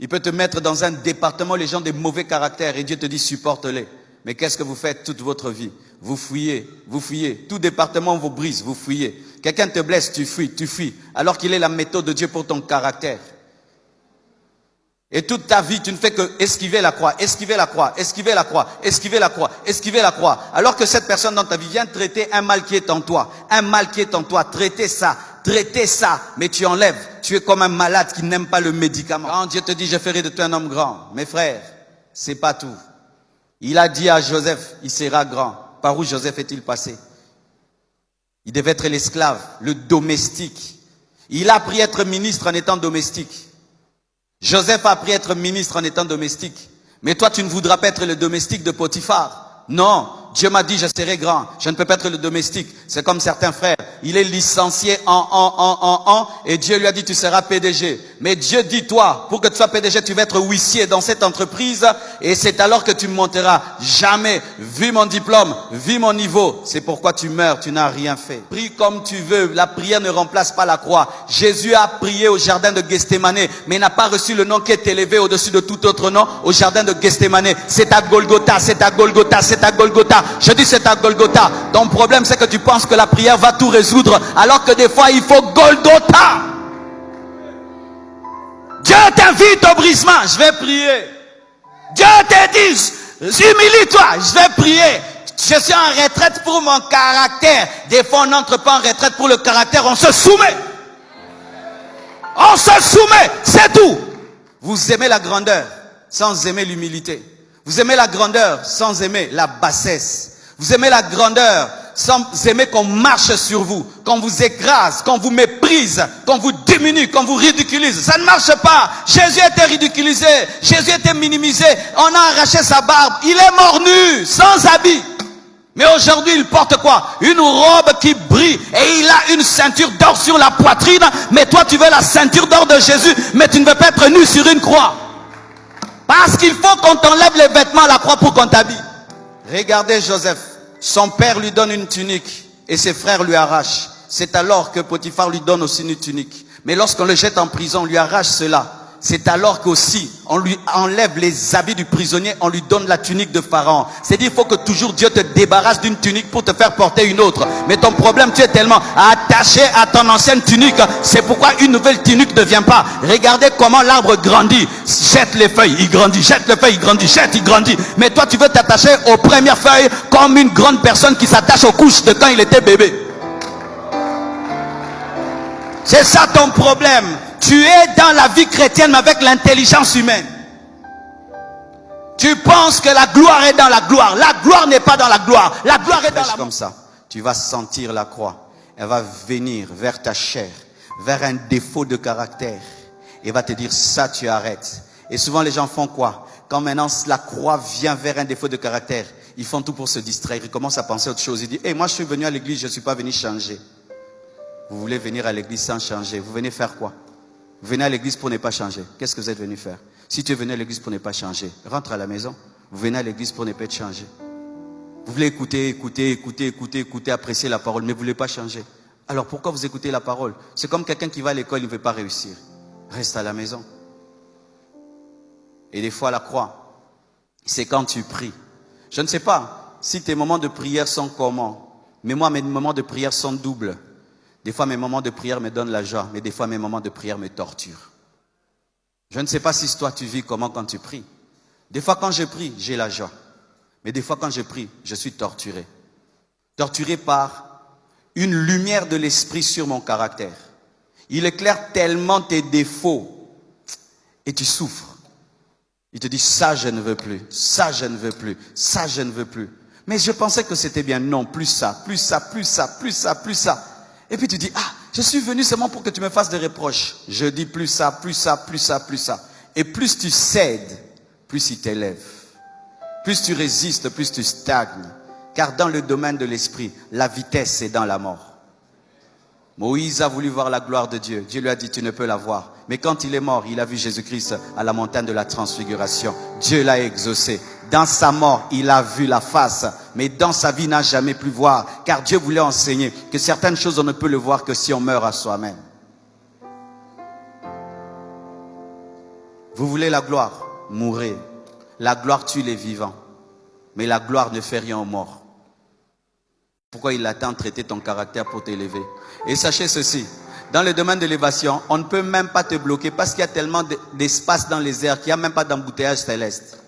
Il peut te mettre dans un département, les gens de mauvais caractère, et Dieu te dit supporte-les. Mais qu'est-ce que vous faites toute votre vie? Vous fuyez, vous fuyez. Tout département vous brise, vous fuyez. Quelqu'un te blesse, tu fuis. Alors qu'il est la méthode de Dieu pour ton caractère. Et toute ta vie, tu ne fais que esquiver la croix, esquiver la croix, esquiver la croix, esquiver la croix, esquiver la croix. Alors que cette personne dans ta vie vient traiter un mal qui est en toi. Un mal qui est en toi. Traitez ça, mais tu enlèves. Tu es comme un malade qui n'aime pas le médicament. Quand Dieu te dit, je ferai de toi un homme grand. Mes frères, c'est pas tout. Il a dit à Joseph, il sera grand. Par où Joseph est-il passé? Il devait être l'esclave, le domestique. Il a appris à être ministre en étant domestique. Joseph a appris à être ministre en étant domestique. Mais toi, tu ne voudras pas être le domestique de Potiphar. Non, Dieu m'a dit, je serai grand. Je ne peux pas être le domestique. C'est comme certains frères. Il est licencié et Dieu lui a dit, tu seras PDG. Mais Dieu dit, toi, pour que tu sois PDG, tu vas être huissier dans cette entreprise. Et c'est alors que tu monteras. Jamais, vu mon diplôme, vu mon niveau. C'est pourquoi tu meurs, tu n'as rien fait. Prie comme tu veux. La prière ne remplace pas la croix. Jésus a prié au jardin de Gethsémane, mais n'a pas reçu le nom qui est élevé au-dessus de tout autre nom au jardin de Gethsémane. C'est à Golgotha, c'est à Golgotha, c'est à Golgotha. Je dis c'est à Golgotha. Ton problème c'est que tu penses que la prière va tout résoudre, alors que des fois il faut Golgotha. Dieu t'invite au brisement, je vais prier. Dieu te dit, humilie-toi, je vais prier. Je suis en retraite pour mon caractère. Des fois on n'entre pas en retraite pour le caractère, on se soumet. On se soumet, c'est tout. Vous aimez la grandeur sans aimer l'humilité. Vous aimez la grandeur sans aimer la bassesse. Vous aimez la grandeur sans aimer qu'on marche sur vous, qu'on vous écrase, qu'on vous méprise, qu'on vous diminue, qu'on vous ridiculise. Ça ne marche pas. Jésus était ridiculisé, Jésus était minimisé. On a arraché sa barbe. Il est mort nu, sans habit. Mais aujourd'hui, il porte quoi? Une robe qui brille et il a une ceinture d'or sur la poitrine. Mais toi, tu veux la ceinture d'or de Jésus, mais tu ne veux pas être nu sur une croix. Parce qu'il faut qu'on t'enlève les vêtements à la croix pour qu'on t'habille. Regardez Joseph. Son père lui donne une tunique et ses frères lui arrachent. C'est alors que Potiphar lui donne aussi une tunique. Mais lorsqu'on le jette en prison, on lui arrache cela. C'est alors qu'aussi, on lui enlève les habits du prisonnier, on lui donne la tunique de Pharaon. C'est-à-dire qu'il faut que toujours Dieu te débarrasse d'une tunique pour te faire porter une autre. Mais ton problème, tu es tellement attaché à ton ancienne tunique. C'est pourquoi une nouvelle tunique ne vient pas. Regardez comment l'arbre grandit. Jette les feuilles, il grandit. Jette les feuilles, il grandit. Jette, il grandit. Mais toi, tu veux t'attacher aux premières feuilles comme une grande personne qui s'attache aux couches de quand il était bébé. C'est ça ton problème. Tu es dans la vie chrétienne mais avec l'intelligence humaine. Tu penses que la gloire est dans la gloire. La gloire n'est pas dans la gloire. La gloire est dans la... Comme ça, tu vas sentir la croix. Elle va venir vers ta chair, vers un défaut de caractère. Et va te dire ça, tu arrêtes. Et souvent les gens font quoi? Quand maintenant la croix vient vers un défaut de caractère, ils font tout pour se distraire. Ils commencent à penser à autre chose. Ils disent, hey, moi je suis venu à l'église, je ne suis pas venu changer. Vous voulez venir à l'église sans changer. Vous venez faire quoi? Vous venez à l'église pour ne pas changer. Qu'est-ce que vous êtes venu faire? Si tu es venu à l'église pour ne pas changer, rentre à la maison. Vous venez à l'église pour ne pas changer. Vous voulez écouter, apprécier la parole, mais vous ne voulez pas changer. Alors pourquoi vous écoutez la parole? C'est comme quelqu'un qui va à l'école, il ne veut pas réussir. Reste à la maison. Et des fois la croix, c'est quand tu pries. Je ne sais pas si tes moments de prière sont comment, mais moi mes moments de prière sont doubles. Des fois, mes moments de prière me donnent la joie, mais des fois, mes moments de prière me torturent. Je ne sais pas si toi, tu vis comment quand tu pries. Des fois, quand je prie, j'ai la joie. Mais des fois, quand je prie, je suis torturé. Torturé par une lumière de l'esprit sur mon caractère. Il éclaire tellement tes défauts et tu souffres. Il te dit, ça, je ne veux plus. Ça, je ne veux plus. Ça, je ne veux plus. Mais je pensais que c'était bien. Non, plus ça, plus ça, plus ça, plus ça, plus ça. Et puis tu dis, ah, je suis venu seulement pour que tu me fasses des reproches. Je dis plus ça, plus ça, plus ça, plus ça. Et plus tu cèdes, plus il t'élève. Plus tu résistes, plus tu stagnes. Car dans le domaine de l'esprit, la vitesse est dans la mort. Moïse a voulu voir la gloire de Dieu. Dieu lui a dit, tu ne peux la voir. Mais quand il est mort, il a vu Jésus-Christ à la montagne de la transfiguration. Dieu l'a exaucé. Dans sa mort, il a vu la face. Mais dans sa vie, il n'a jamais pu voir. Car Dieu voulait enseigner que certaines choses, on ne peut le voir que si on meurt à soi-même. Vous voulez la gloire? Mourrez. La gloire tue les vivants. Mais la gloire ne fait rien aux morts. Pourquoi il a tant traité ton caractère pour t'élever? Et sachez ceci, dans le domaine de l'élévation, on ne peut même pas te bloquer parce qu'il y a tellement d'espace dans les airs qu'il n'y a même pas d'embouteillage céleste.